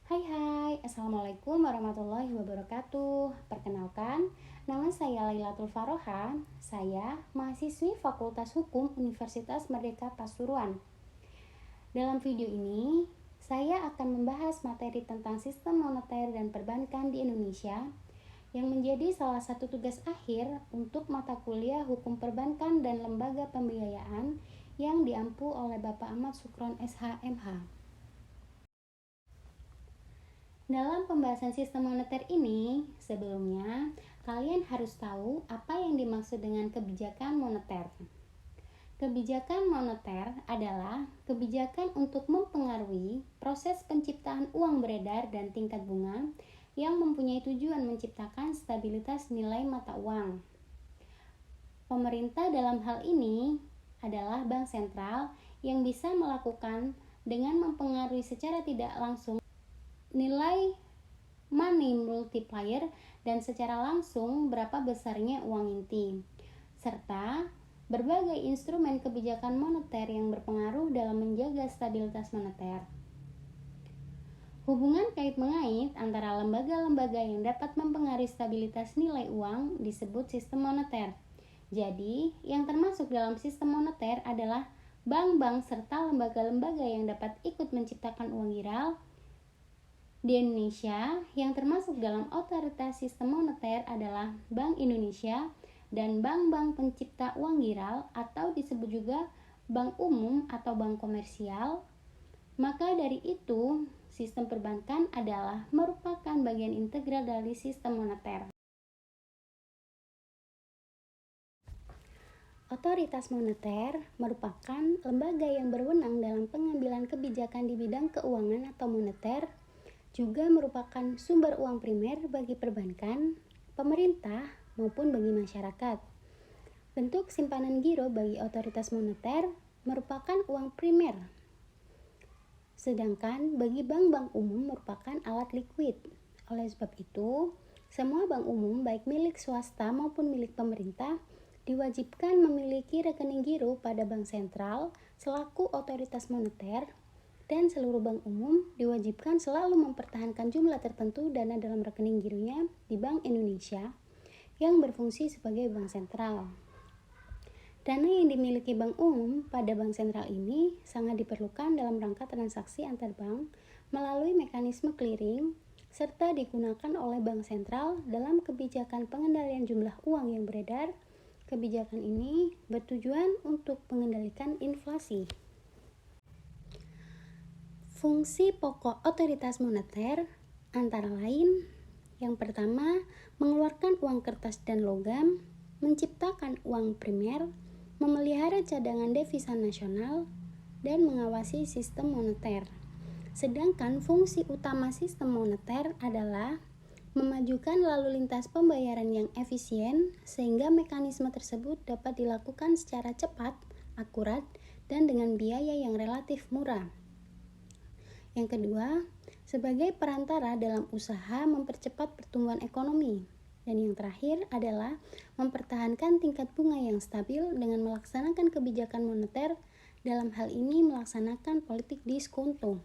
Hai, Assalamualaikum warahmatullahi wabarakatuh. Perkenalkan, nama saya Lailatul Faroha. Saya mahasiswi Fakultas Hukum Universitas Merdeka Pasuruan. Dalam video ini, saya akan membahas materi tentang sistem moneter dan perbankan di Indonesia yang menjadi salah satu tugas akhir untuk mata kuliah Hukum Perbankan dan Lembaga Pembiayaan yang diampu oleh Bapak Ahmad Sukron SH MH. Dalam pembahasan sistem moneter ini, sebelumnya kalian harus tahu apa yang dimaksud dengan kebijakan moneter. Kebijakan moneter adalah kebijakan untuk mempengaruhi proses penciptaan uang beredar dan tingkat bunga yang mempunyai tujuan menciptakan stabilitas nilai mata uang. Pemerintah dalam hal ini adalah bank sentral yang bisa melakukan dengan mempengaruhi secara tidak langsung nilai money multiplier dan secara langsung berapa besarnya uang inti, serta berbagai instrumen kebijakan moneter yang berpengaruh dalam menjaga stabilitas moneter. Hubungan kait-mengait antara lembaga-lembaga yang dapat mempengaruhi stabilitas nilai uang disebut sistem moneter. Jadi, yang termasuk dalam sistem moneter adalah bank-bank serta lembaga-lembaga yang dapat ikut menciptakan uang viral. Di Indonesia, yang termasuk dalam otoritas sistem moneter adalah Bank Indonesia dan bank-bank pencipta uang viral atau disebut juga bank umum atau bank komersial. Maka dari itu, sistem perbankan adalah merupakan bagian integral dari sistem moneter. Otoritas moneter merupakan lembaga yang berwenang dalam pengambilan kebijakan di bidang keuangan atau moneter, juga merupakan sumber uang primer bagi perbankan, pemerintah, maupun bagi masyarakat. Bentuk simpanan giro bagi otoritas moneter merupakan uang primer, sedangkan bagi bank-bank umum merupakan alat likuid. Oleh sebab itu, semua bank umum baik milik swasta maupun milik pemerintah diwajibkan memiliki rekening giro pada bank sentral selaku otoritas moneter, dan seluruh bank umum diwajibkan selalu mempertahankan jumlah tertentu dana dalam rekening gironya di Bank Indonesia yang berfungsi sebagai bank sentral. Dana yang dimiliki bank umum pada bank sentral ini sangat diperlukan dalam rangka transaksi antar bank melalui mekanisme clearing, serta digunakan oleh bank sentral dalam kebijakan pengendalian jumlah uang yang beredar. Kebijakan ini bertujuan untuk mengendalikan inflasi. Fungsi pokok otoritas moneter antara lain: yang pertama, mengeluarkan uang kertas dan logam, menciptakan uang primer, memelihara cadangan devisa nasional, dan mengawasi sistem moneter. Sedangkan fungsi utama sistem moneter adalah memajukan lalu lintas pembayaran yang efisien sehingga mekanisme tersebut dapat dilakukan secara cepat, akurat, dan dengan biaya yang relatif murah. Yang kedua, sebagai perantara dalam usaha mempercepat pertumbuhan ekonomi. Dan yang terakhir adalah mempertahankan tingkat bunga yang stabil dengan melaksanakan kebijakan moneter, dalam hal ini melaksanakan politik diskonto.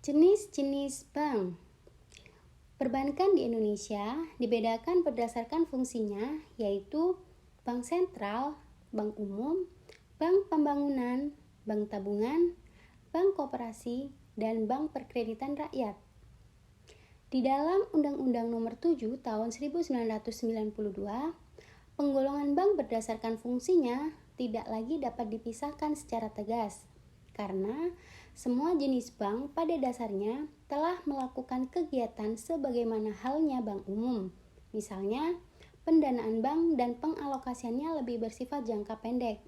Jenis-jenis bank perbankan di Indonesia dibedakan berdasarkan fungsinya, yaitu bank sentral, bank umum, bank pembangunan, bank tabungan, bank koperasi, dan bank perkreditan rakyat. Di dalam Undang-Undang Nomor 7 Tahun 1992, penggolongan bank berdasarkan fungsinya tidak lagi dapat dipisahkan secara tegas, karena semua jenis bank pada dasarnya telah melakukan kegiatan sebagaimana halnya bank umum. Misalnya, pendanaan bank dan pengalokasiannya lebih bersifat jangka pendek.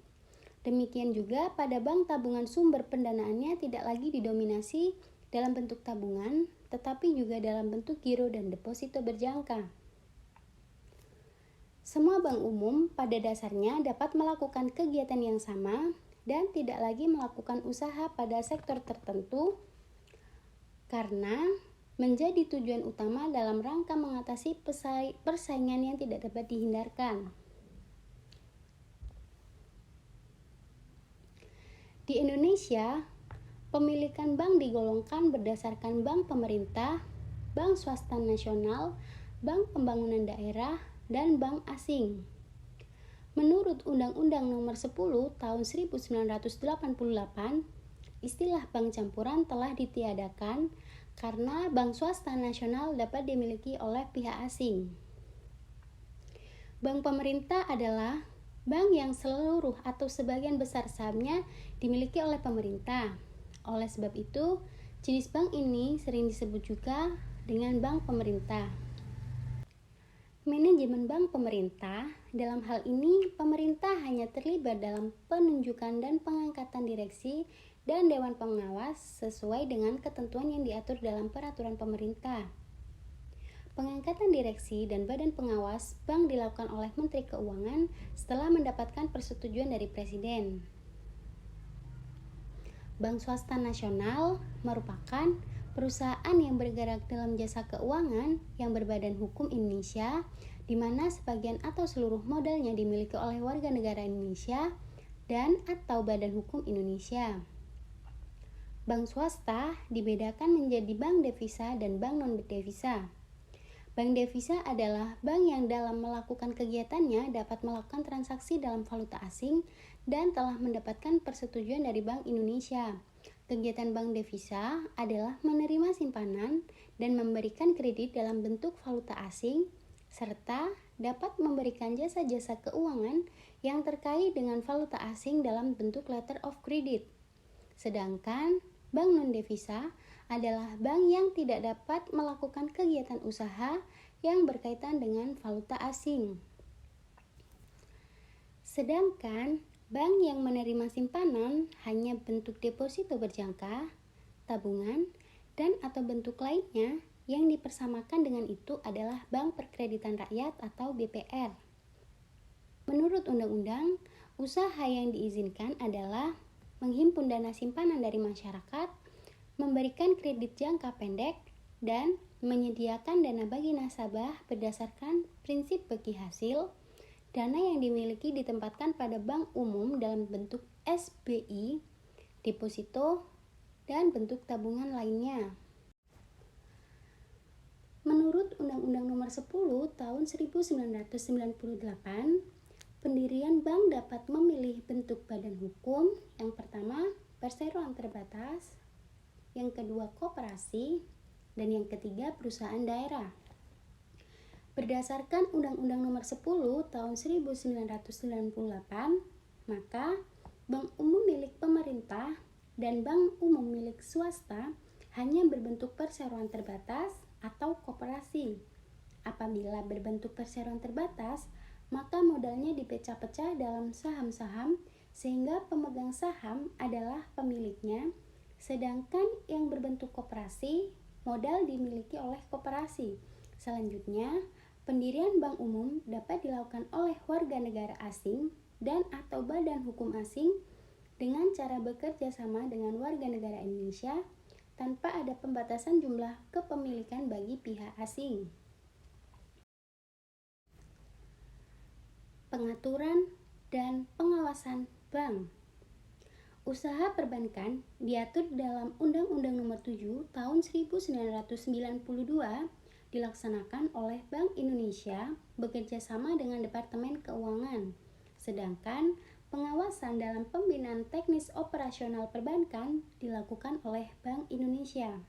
Demikian juga pada bank tabungan, sumber pendanaannya tidak lagi didominasi dalam bentuk tabungan, tetapi juga dalam bentuk giro dan deposito berjangka. Semua bank umum pada dasarnya dapat melakukan kegiatan yang sama dan tidak lagi melakukan usaha pada sektor tertentu, karena menjadi tujuan utama dalam rangka mengatasi persaingan yang tidak dapat dihindarkan. Di Indonesia, Pemilikan bank digolongkan berdasarkan bank pemerintah, bank swasta nasional, bank pembangunan daerah, dan bank asing. Menurut Undang-Undang Nomor 10 Tahun 1988, istilah bank campuran telah ditiadakan karena bank swasta nasional dapat dimiliki oleh pihak asing. Bank pemerintah adalah bank yang seluruh atau sebagian besar sahamnya dimiliki oleh pemerintah. Oleh sebab itu, jenis bank ini sering disebut juga dengan bank pemerintah. Manajemen bank pemerintah, dalam hal ini pemerintah hanya terlibat dalam penunjukan dan pengangkatan direksi dan dewan pengawas sesuai dengan ketentuan yang diatur dalam peraturan pemerintah. Pengangkatan direksi dan badan pengawas bank dilakukan oleh Menteri Keuangan setelah mendapatkan persetujuan dari Presiden. Bank swasta nasional merupakan perusahaan yang bergerak dalam jasa keuangan yang berbadan hukum Indonesia, di mana sebagian atau seluruh modalnya dimiliki oleh warga negara Indonesia dan atau badan hukum Indonesia. Bank swasta dibedakan menjadi bank devisa dan bank non-devisa. Bank devisa adalah bank yang dalam melakukan kegiatannya dapat melakukan transaksi dalam valuta asing dan telah mendapatkan persetujuan dari Bank Indonesia. Kegiatan bank devisa adalah menerima simpanan dan memberikan kredit dalam bentuk valuta asing, serta dapat memberikan jasa-jasa keuangan yang terkait dengan valuta asing dalam bentuk letter of credit. Sedangkan bank non-devisa adalah bank yang tidak dapat melakukan kegiatan usaha yang berkaitan dengan valuta asing. Sedangkan bank yang menerima simpanan hanya bentuk deposito berjangka, tabungan, dan atau bentuk lainnya yang dipersamakan dengan itu adalah Bank Perkreditan Rakyat atau BPR. Menurut undang-undang, usaha yang diizinkan adalah menghimpun dana simpanan dari masyarakat, memberikan kredit jangka pendek, dan menyediakan dana bagi nasabah berdasarkan prinsip bagi hasil. Dana yang dimiliki ditempatkan pada bank umum dalam bentuk SBI, deposito, dan bentuk tabungan lainnya. Menurut Undang-Undang Nomor 10 Tahun 1998, pendirian bank dapat memilih bentuk badan hukum. Yang pertama, perseroan terbatas, yang kedua koperasi, dan yang ketiga perusahaan daerah. Berdasarkan Undang-Undang Nomor 10 Tahun 1998, maka bank umum milik pemerintah dan bank umum milik swasta hanya berbentuk perseroan terbatas atau koperasi. Apabila berbentuk perseroan terbatas, maka modalnya dipecah-pecah dalam saham-saham sehingga pemegang saham adalah pemiliknya. Sedangkan yang berbentuk koperasi, modal dimiliki oleh koperasi. Selanjutnya, pendirian bank umum dapat dilakukan oleh warga negara asing dan atau badan hukum asing dengan cara bekerja sama dengan warga negara Indonesia tanpa ada pembatasan jumlah kepemilikan bagi pihak asing. Pengaturan dan pengawasan bank. Usaha perbankan diatur dalam Undang-Undang Nomor 7 Tahun 1992 dilaksanakan oleh Bank Indonesia bekerja sama dengan Departemen Keuangan. Sedangkan pengawasan dalam pembinaan teknis operasional perbankan dilakukan oleh Bank Indonesia.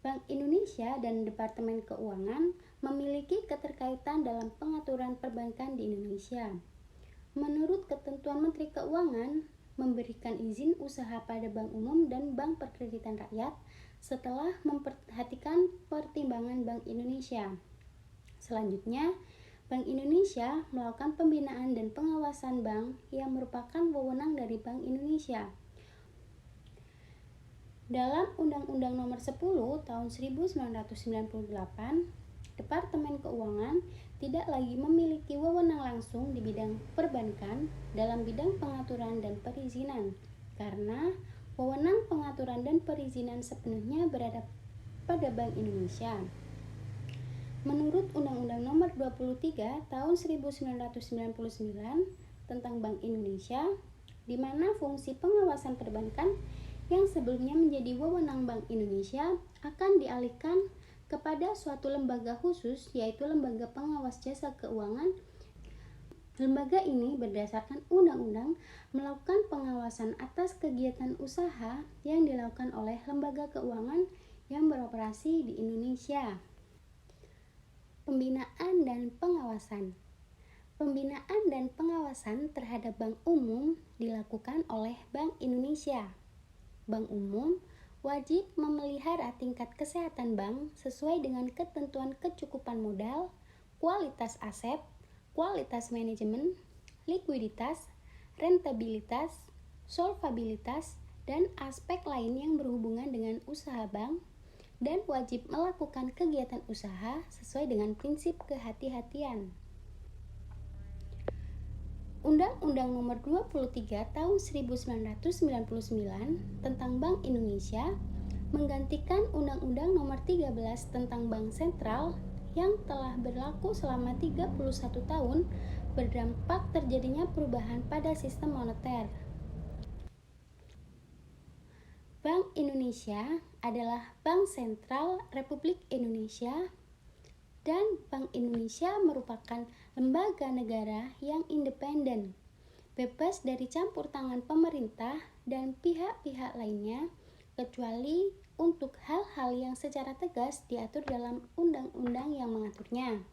Bank Indonesia dan Departemen Keuangan memiliki keterkaitan dalam pengaturan perbankan di Indonesia. Menurut ketentuan Menteri Keuangan, memberikan izin usaha pada bank umum dan bank perkreditan rakyat setelah memperhatikan pertimbangan Bank Indonesia. Selanjutnya, Bank Indonesia melakukan pembinaan dan pengawasan bank yang merupakan wewenang dari Bank Indonesia. Dalam Undang-Undang Nomor 10 Tahun 1998, Departemen Keuangan tidak lagi memiliki wewenang langsung di bidang perbankan dalam bidang pengaturan dan perizinan, karena wewenang pengaturan dan perizinan sepenuhnya berada pada Bank Indonesia. Menurut Undang-Undang Nomor 23 Tahun 1999 tentang Bank Indonesia, di mana fungsi pengawasan perbankan yang sebelumnya menjadi wewenang Bank Indonesia akan dialihkan kepada suatu lembaga khusus, yaitu Lembaga Pengawas Jasa Keuangan. Lembaga ini berdasarkan undang-undang melakukan pengawasan atas kegiatan usaha yang dilakukan oleh lembaga keuangan yang beroperasi di Indonesia. Pembinaan dan pengawasan. Pembinaan dan pengawasan terhadap bank umum dilakukan oleh Bank Indonesia. Bank umum wajib memelihara tingkat kesehatan bank sesuai dengan ketentuan kecukupan modal, kualitas aset, kualitas manajemen, likuiditas, rentabilitas, solvabilitas, dan aspek lain yang berhubungan dengan usaha bank, dan wajib melakukan kegiatan usaha sesuai dengan prinsip kehati-hatian. Undang-Undang Nomor 23 Tahun 1999 tentang Bank Indonesia menggantikan Undang-Undang Nomor 13 tentang Bank Sentral yang telah berlaku selama 31 tahun, berdampak terjadinya perubahan pada sistem moneter. Bank Indonesia adalah Bank Sentral Republik Indonesia, dan Bank Indonesia merupakan lembaga negara yang independen, bebas dari campur tangan pemerintah dan pihak-pihak lainnya, kecuali untuk hal-hal yang secara tegas diatur dalam undang-undang yang mengaturnya.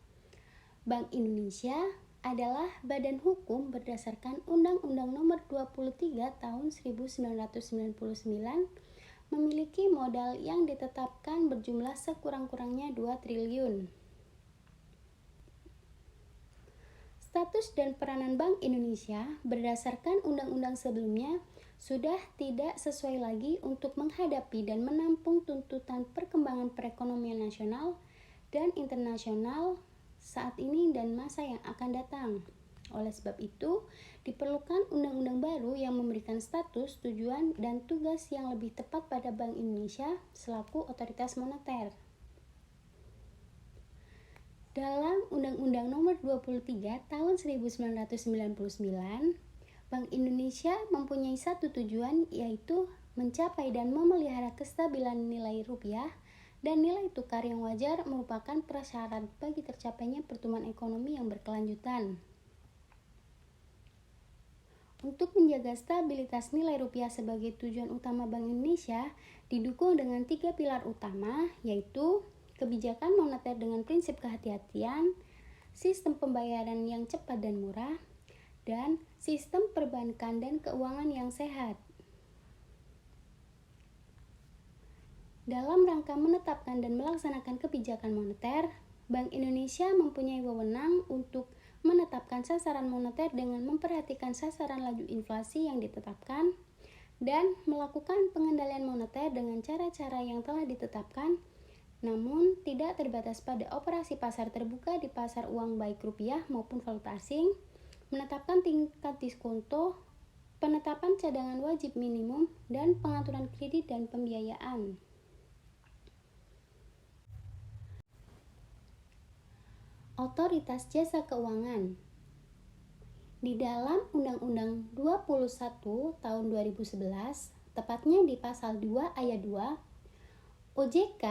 Bank Indonesia adalah badan hukum berdasarkan Undang-Undang Nomor 23 Tahun 1999, memiliki modal yang ditetapkan berjumlah sekurang-kurangnya 2 triliun. Status dan peranan Bank Indonesia berdasarkan undang-undang sebelumnya sudah tidak sesuai lagi untuk menghadapi dan menampung tuntutan perkembangan perekonomian nasional dan internasional saat ini dan masa yang akan datang. Oleh sebab itu, diperlukan undang-undang baru yang memberikan status, tujuan, dan tugas yang lebih tepat pada Bank Indonesia selaku otoritas moneter. Dalam Undang-Undang Nomor 23 Tahun 1999, Bank Indonesia mempunyai satu tujuan, yaitu mencapai dan memelihara kestabilan nilai rupiah, dan nilai tukar yang wajar merupakan prasyarat bagi tercapainya pertumbuhan ekonomi yang berkelanjutan. Untuk menjaga stabilitas nilai rupiah sebagai tujuan utama Bank Indonesia didukung dengan 3 pilar utama, yaitu kebijakan moneter dengan prinsip kehati-hatian, sistem pembayaran yang cepat dan murah, dan sistem perbankan dan keuangan yang sehat. Dalam rangka menetapkan dan melaksanakan kebijakan moneter, Bank Indonesia mempunyai wewenang untuk menetapkan sasaran moneter dengan memperhatikan sasaran laju inflasi yang ditetapkan, dan melakukan pengendalian moneter dengan cara-cara yang telah ditetapkan, namun tidak terbatas pada operasi pasar terbuka di pasar uang baik rupiah maupun valuta asing, menetapkan tingkat diskonto, penetapan cadangan wajib minimum, dan pengaturan kredit dan pembiayaan. Otoritas Jasa Keuangan. Di dalam Undang-Undang 21 Tahun 2011, tepatnya di pasal 2 ayat 2, OJK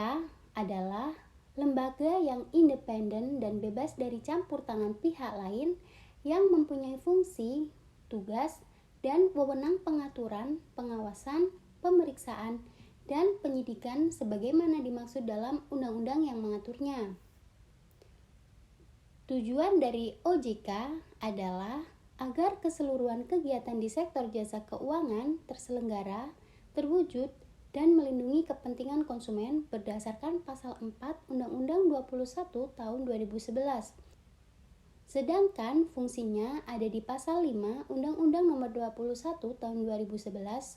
adalah lembaga yang independen dan bebas dari campur tangan pihak lain yang mempunyai fungsi, tugas, dan wewenang pengaturan, pengawasan, pemeriksaan, dan penyidikan sebagaimana dimaksud dalam undang-undang yang mengaturnya. Tujuan dari OJK adalah agar keseluruhan kegiatan di sektor jasa keuangan terselenggara, terwujud, dan melindungi kepentingan konsumen berdasarkan pasal 4 Undang-Undang 21 Tahun 2011. Sedangkan fungsinya ada di pasal 5 Undang-Undang Nomor 21 Tahun 2011,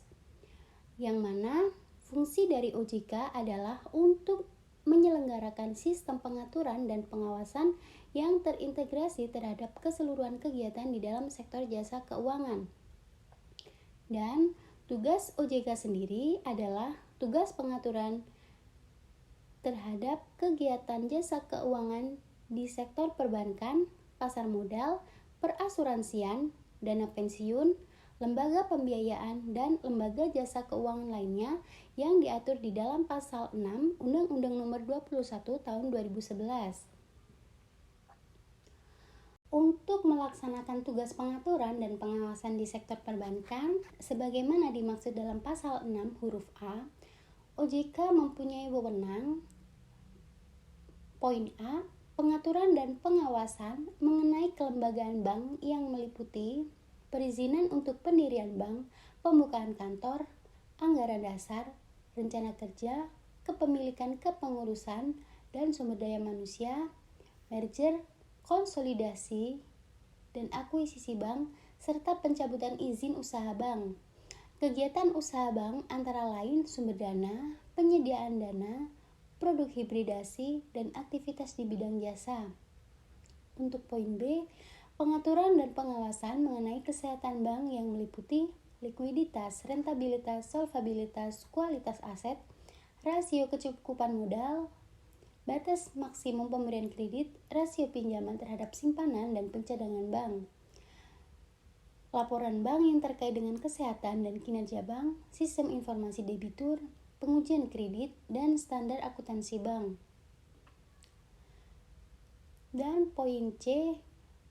yang mana fungsi dari OJK adalah untuk menyelenggarakan sistem pengaturan dan pengawasan yang terintegrasi terhadap keseluruhan kegiatan di dalam sektor jasa keuangan. Dan tugas OJK sendiri adalah tugas pengaturan terhadap kegiatan jasa keuangan di sektor perbankan, pasar modal, perasuransian, dana pensiun, lembaga pembiayaan, dan lembaga jasa keuangan lainnya yang diatur di dalam pasal 6 Undang-Undang Nomor 21 Tahun 2011. Untuk melaksanakan tugas pengaturan dan pengawasan di sektor perbankan, sebagaimana dimaksud dalam pasal 6 huruf A, OJK mempunyai wewenang. Poin A, pengaturan dan pengawasan mengenai kelembagaan bank yang meliputi perizinan untuk pendirian bank, pembukaan kantor, anggaran dasar, rencana kerja, kepemilikan kepengurusan dan sumber daya manusia, merger, konsolidasi, dan akuisisi bank, serta pencabutan izin usaha bank. Kegiatan usaha bank antara lain sumber dana, penyediaan dana, produk hibridasi, dan aktivitas di bidang jasa. Untuk poin B, pengaturan dan pengawasan mengenai kesehatan bank yang meliputi likuiditas, rentabilitas, solvabilitas, kualitas aset, rasio kecukupan modal, batas maksimum pemberian kredit, rasio pinjaman terhadap simpanan dan pencadangan bank, laporan bank yang terkait dengan kesehatan dan kinerja bank, sistem informasi debitur, pengujian kredit, dan standar akuntansi bank. Dan poin C,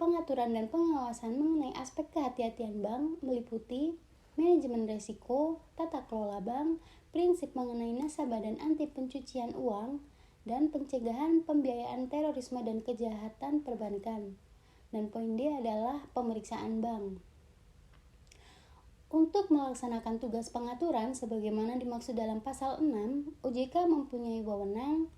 pengaturan dan pengawasan mengenai aspek kehati-hatian bank meliputi manajemen risiko, tata kelola bank, prinsip mengenai nasabah dan anti pencucian uang, dan pencegahan pembiayaan terorisme dan kejahatan perbankan. Dan poin D adalah pemeriksaan bank. Untuk melaksanakan tugas pengaturan sebagaimana dimaksud dalam pasal 6, OJK mempunyai wewenang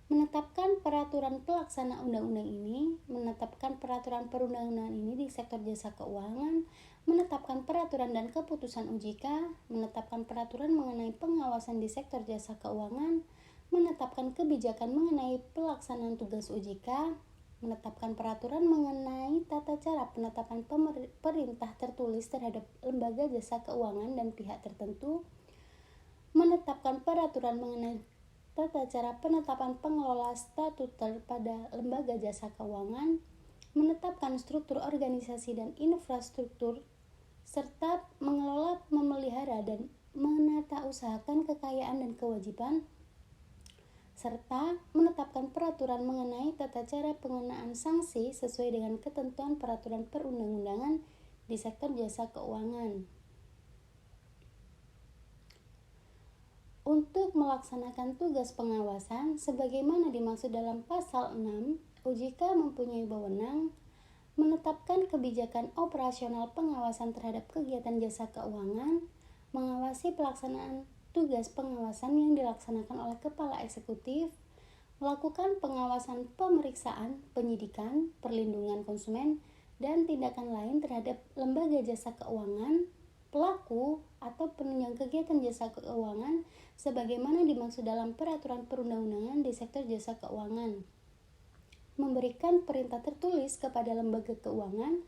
menetapkan peraturan pelaksana undang-undang ini, menetapkan peraturan perundang-undangan ini di sektor jasa keuangan, menetapkan peraturan dan keputusan OJK, menetapkan peraturan mengenai pengawasan di sektor jasa keuangan, menetapkan kebijakan mengenai pelaksanaan tugas OJK, menetapkan peraturan mengenai tata cara penetapan perintah tertulis terhadap lembaga jasa keuangan dan pihak tertentu, menetapkan peraturan mengenai tata cara penetapan pengelola statuter pada lembaga jasa keuangan, menetapkan struktur organisasi dan infrastruktur, serta mengelola, memelihara, dan menata usahakan kekayaan dan kewajiban, serta menetapkan peraturan mengenai tata cara pengenaan sanksi sesuai dengan ketentuan peraturan perundang-undangan di sektor jasa keuangan. Untuk melaksanakan tugas pengawasan sebagaimana dimaksud dalam pasal 6, OJK mempunyai wewenang menetapkan kebijakan operasional pengawasan terhadap kegiatan jasa keuangan, mengawasi pelaksanaan tugas pengawasan yang dilaksanakan oleh kepala eksekutif, melakukan pengawasan pemeriksaan, penyidikan, perlindungan konsumen, dan tindakan lain terhadap lembaga jasa keuangan, pelaku atau penunjang kegiatan jasa keuangan sebagaimana dimaksud dalam peraturan perundang-undangan di sektor jasa keuangan, memberikan perintah tertulis kepada lembaga keuangan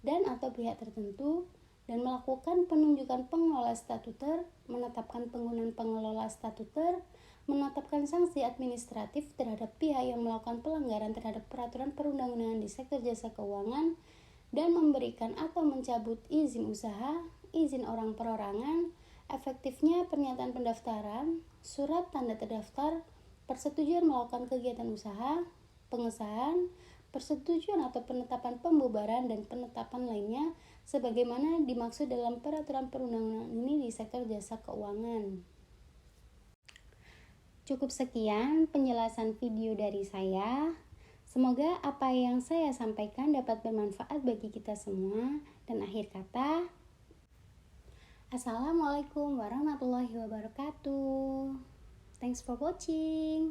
dan atau pihak tertentu, dan melakukan penunjukan pengelola statuter, menetapkan penggunaan pengelola statuter, menetapkan sanksi administratif terhadap pihak yang melakukan pelanggaran terhadap peraturan perundang-undangan di sektor jasa keuangan, dan memberikan atau mencabut izin usaha, izin orang perorangan, efektifnya pernyataan pendaftaran, surat tanda terdaftar, persetujuan melakukan kegiatan usaha, pengesahan, persetujuan atau penetapan pembubaran dan penetapan lainnya sebagaimana dimaksud dalam peraturan perundang-undangan ini di sektor jasa keuangan. Cukup sekian penjelasan video dari saya. Semoga apa yang saya sampaikan dapat bermanfaat bagi kita semua. Dan akhir kata, Assalamualaikum warahmatullahi wabarakatuh. Thanks for watching.